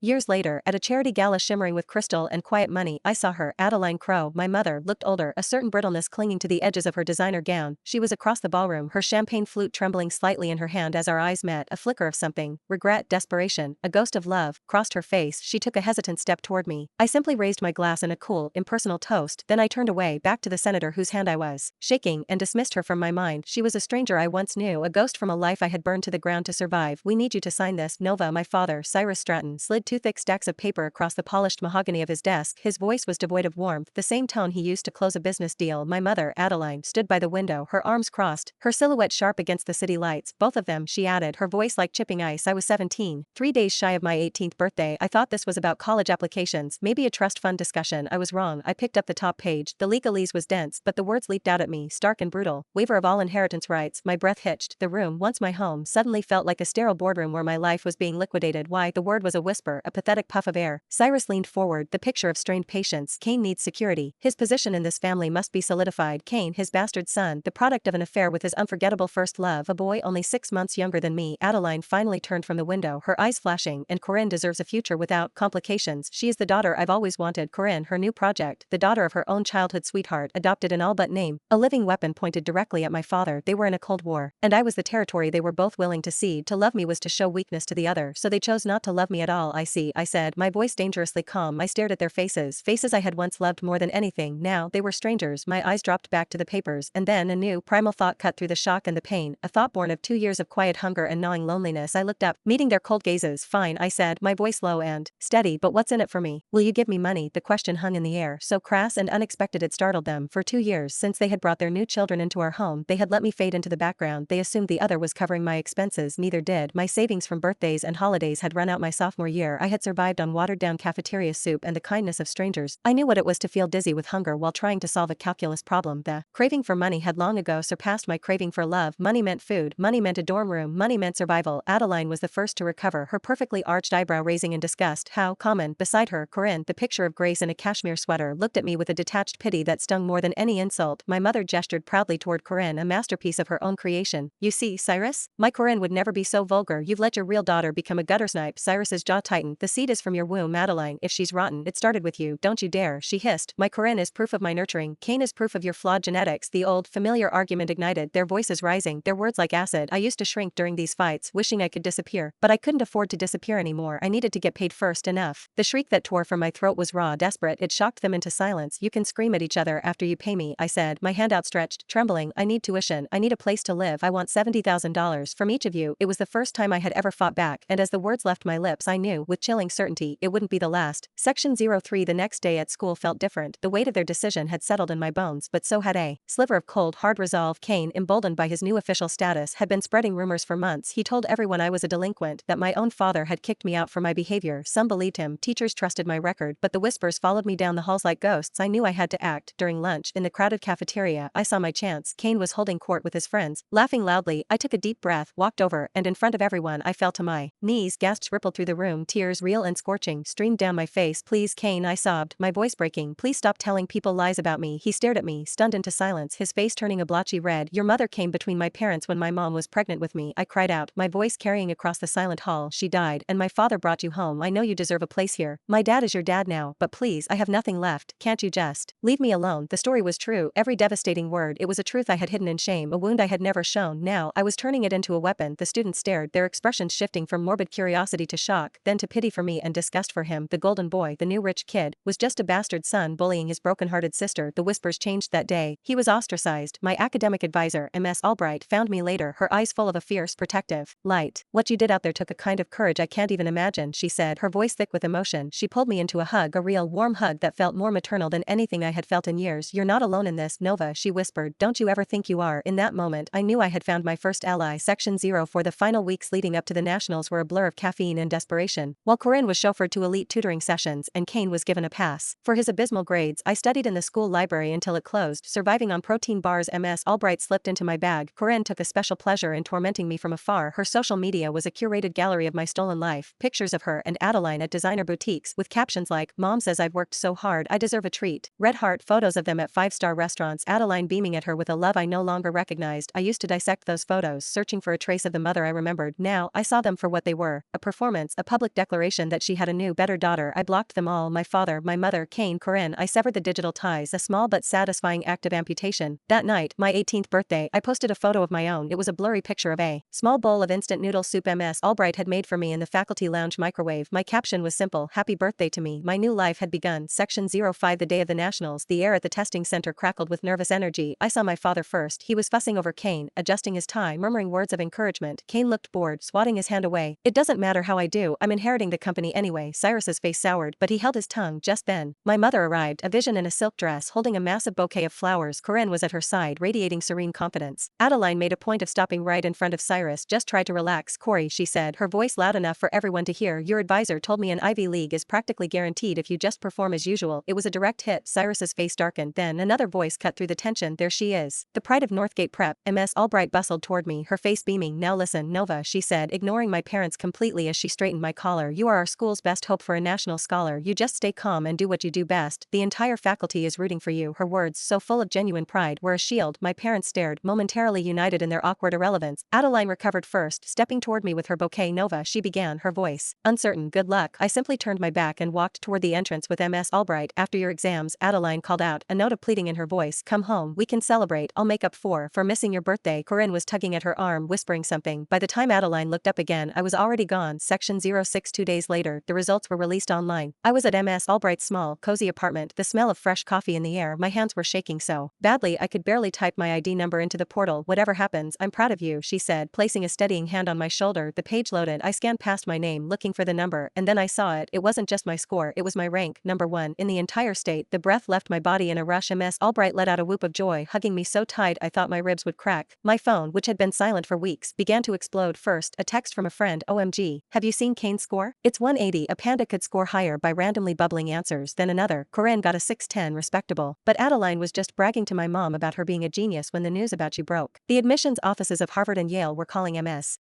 Years later, at a charity gala shimmering with crystal and quiet money, I saw her, Adeline Crow, my mother, looked older, a certain brittleness clinging to the edges of her designer gown. She was across the ballroom, her champagne flute trembling slightly in her hand as our eyes met. A flicker of something, regret, desperation, a ghost of love, crossed her face. She took a hesitant step toward me. I simply raised my glass in a cool, impersonal toast, then I turned away, back to the senator whose hand I was shaking, and dismissed her from my mind. She was a stranger I once knew, a ghost from a life I had burned to the ground to survive. We need you to sign this, Nova. My father, Cyrus Stratton, slid two thick stacks of paper across the polished mahogany of his desk. His voice was devoid of warmth, the same tone he used to close a business deal. My mother, Adeline, stood by the window, her arms crossed, her silhouette sharp against the city lights. Both of them, she added, her voice like chipping ice. I was 17, 3 days shy of my 18th birthday. I thought this was about college applications, maybe a trust fund discussion. I was wrong. I picked up the top page. The legalese was dense, but the words leaped out at me, stark and brutal. Waiver of all inheritance rights. My breath hitched. The room, once my home, suddenly felt like a sterile boardroom where my life was being liquidated. Why? The word was a whisper, a pathetic puff of air. Cyrus leaned forward, the picture of strained patience. Kane needs security. His position in this family must be solidified. Kane, his bastard son, the product of an affair with his unforgettable first love, a boy only 6 months younger than me. Adeline finally turned from the window, her eyes flashing, and Corinne deserves a future without complications. She is the daughter I've always wanted. Corinne, her new project, the daughter of her own childhood sweetheart, adopted in all but name. A living weapon pointed directly at my father. They were in a cold war, and I was the territory they were both willing to cede. To love me was to show weakness to the other, so they chose not to love me at all. I see, I said, my voice dangerously calm. I stared at their faces I had once loved more than anything. Now they were strangers. My eyes dropped back to the papers, and then a new, primal thought cut through the shock and the pain, a thought born of 2 years of quiet hunger and gnawing loneliness. I looked up, meeting their cold gazes. Fine, I said, my voice low and steady, but what's in it for me? Will you give me money? The question hung in the air, so crass and unexpected it startled them. For 2 years since they had brought their new children into our home, they had let me fade into the background. They assumed the other was covering my expenses. Neither did. My savings from birthdays and holidays had run out my sophomore year. I had survived on watered-down cafeteria soup and the kindness of strangers. I knew what it was to feel dizzy with hunger while trying to solve a calculus problem. The craving for money had long ago surpassed my craving for love. Money meant food, money meant a dorm room, money meant survival. Adeline was the first to recover, her perfectly arched eyebrow raising in disgust. How common. Beside her, Corinne, the picture of grace in a cashmere sweater, looked at me with a detached pity that stung more than any insult. My mother gestured proudly toward Corinne, a masterpiece of her own creation. You see, Cyrus? My Corinne would never be so vulgar. You've let your real daughter become a gutter snipe. Cyrus's jaw tightened. The seed is from your womb, Adeline. If she's rotten, it started with you. Don't you dare, she hissed. My Corinne is proof of my nurturing. Kane is proof of your flawed genetics. The old, familiar argument ignited, their voices rising, their words like acid. I used to shrink during these fights, wishing I could disappear, but I couldn't afford to disappear anymore. I needed to get paid first. Enough. The shriek that tore from my throat was raw, desperate. It shocked them into silence. You can scream at each other after you pay me, I said, my hand outstretched, trembling. I need tuition. I need a place to live. I want $70,000 from each of you. It was the first time I had ever fought back, and as the words left my lips I knew, with chilling certainty, it wouldn't be the last. Section 03. The next day at school felt different. The weight of their decision had settled in my bones, but so had a sliver of cold, hard resolve. Kane, emboldened by his new official status, had been spreading rumors for months. He told everyone I was a delinquent, that my own father had kicked me out for my behavior. Some believed him, teachers trusted my record, but the whispers followed me down the halls like ghosts. I knew I had to act. During lunch, in the crowded cafeteria, I saw my chance. Kane was holding court with his friends, laughing loudly. I took a deep breath, walked over, and in front of everyone I fell to my knees. Gasps rippled through the room, tears, real and scorching, streamed down my face. Please, Kane, I sobbed, my voice breaking, please stop telling people lies about me. He stared at me, stunned into silence, his face turning a blotchy red. Your mother came between my parents when my mom was pregnant with me, I cried out, my voice carrying across the silent hall. She died, and my father brought you home. I know you deserve a place here. My dad is your dad now, but please, I have nothing left. Can't you just leave me alone? The story was true, every devastating word. It was a truth I had hidden in shame, a wound I had never shown. Now, I was turning it into a weapon. The students stared, their expressions shifting from morbid curiosity to shock, then to pity for me and disgust for him. The golden boy, the new rich kid, was just a bastard son bullying his broken-hearted sister. The whispers changed that day. He was ostracized. My academic advisor, Ms. Albright, found me later, her eyes full of a fierce, protective light. What you did out there took a kind of courage I can't even imagine, she said, her voice thick with emotion. She pulled me into a hug, a real, warm hug that felt more maternal than anything I had felt in years. You're not alone in this, Nova, she whispered. Don't you ever think you are. In that moment, I knew I had found my first ally. Section 04. The final weeks leading up to the nationals were a blur of caffeine and desperation. While Corinne was chauffeured to elite tutoring sessions and Kane was given a pass for his abysmal grades, I studied in the school library until it closed, surviving on protein bars. Ms. Albright slipped into my bag. Corinne took a special pleasure in tormenting me from afar. Her social media was a curated gallery of my stolen life, pictures of her and Adeline at designer boutiques with captions like, Mom says I've worked so hard I deserve a treat. Red heart photos of them at 5-star restaurants, Adeline beaming at her with a love I no longer recognized. I used to dissect those photos, searching for a trace of the mother I remembered. Now, I saw them for what they were, a performance, a public declaration declaration that she had a new, better daughter. I blocked them all: my father, my mother, Kane, Corinne. I severed the digital ties, a small but satisfying act of amputation. That night, my 18th birthday, I posted a photo of my own. It was a blurry picture of a small bowl of instant noodle soup Ms. Albright had made for me in the faculty lounge microwave. My caption was simple: happy birthday to me. My new life had begun. Section 05. The day of the nationals. The air at the testing center crackled with nervous energy. I saw my father first. He was fussing over Kane, adjusting his tie, murmuring words of encouragement. Kane looked bored, swatting his hand away. It doesn't matter how I do, I'm inheriting the company anyway. Cyrus's face soured, but he held his tongue. Just then, my mother arrived, a vision in a silk dress, holding a massive bouquet of flowers. Corinne was at her side, radiating serene confidence. Adeline made a point of stopping right in front of Cyrus. Just try to relax, Corey, she said, her voice loud enough for everyone to hear. Your advisor told me an Ivy League is practically guaranteed if you just perform as usual. It was a direct hit. Cyrus's face darkened. Then another voice cut through the tension. There she is, the pride of Northgate Prep. Ms. Albright bustled toward me, her face beaming. Now listen, Nova, she said, ignoring my parents completely as she straightened my collar. You are our school's best hope for a national scholar. You just stay calm and do what you do best. The entire faculty is rooting for you. Her words, so full of genuine pride, were a shield. My parents stared, momentarily united in their awkward irrelevance. Adeline recovered first, stepping toward me with her bouquet. Nova, she began, her voice uncertain. Good luck. I simply turned my back and walked toward the entrance with Ms. Albright. After your exams, Adeline called out, a note of pleading in her voice. Come home. We can celebrate. I'll make up for missing your birthday. Corinne was tugging at her arm, whispering something. By the time Adeline looked up again, I was already gone. Section 06. 2 days later, the results were released online. I was at Ms. Albright's small, cozy apartment, the smell of fresh coffee in the air. My hands were shaking so badly I could barely type my ID number into the portal. Whatever happens, I'm proud of you, she said, placing a steadying hand on my shoulder. The page loaded. I scanned past my name, looking for the number, and then I saw it. It wasn't just my score, it was my rank, number 1 in the entire state. The breath left my body in a rush. Ms. Albright let out a whoop of joy, hugging me so tight I thought my ribs would crack. My phone, which had been silent for weeks, began to explode. First, a text from a friend. OMG, have you seen Kane's score? It's 180. A panda could score higher by randomly bubbling answers. Then another. Corinne got a 610, respectable. But Adeline was just bragging to my mom about her being a genius when the news about you broke. The admissions offices of Harvard and Yale were calling Ms.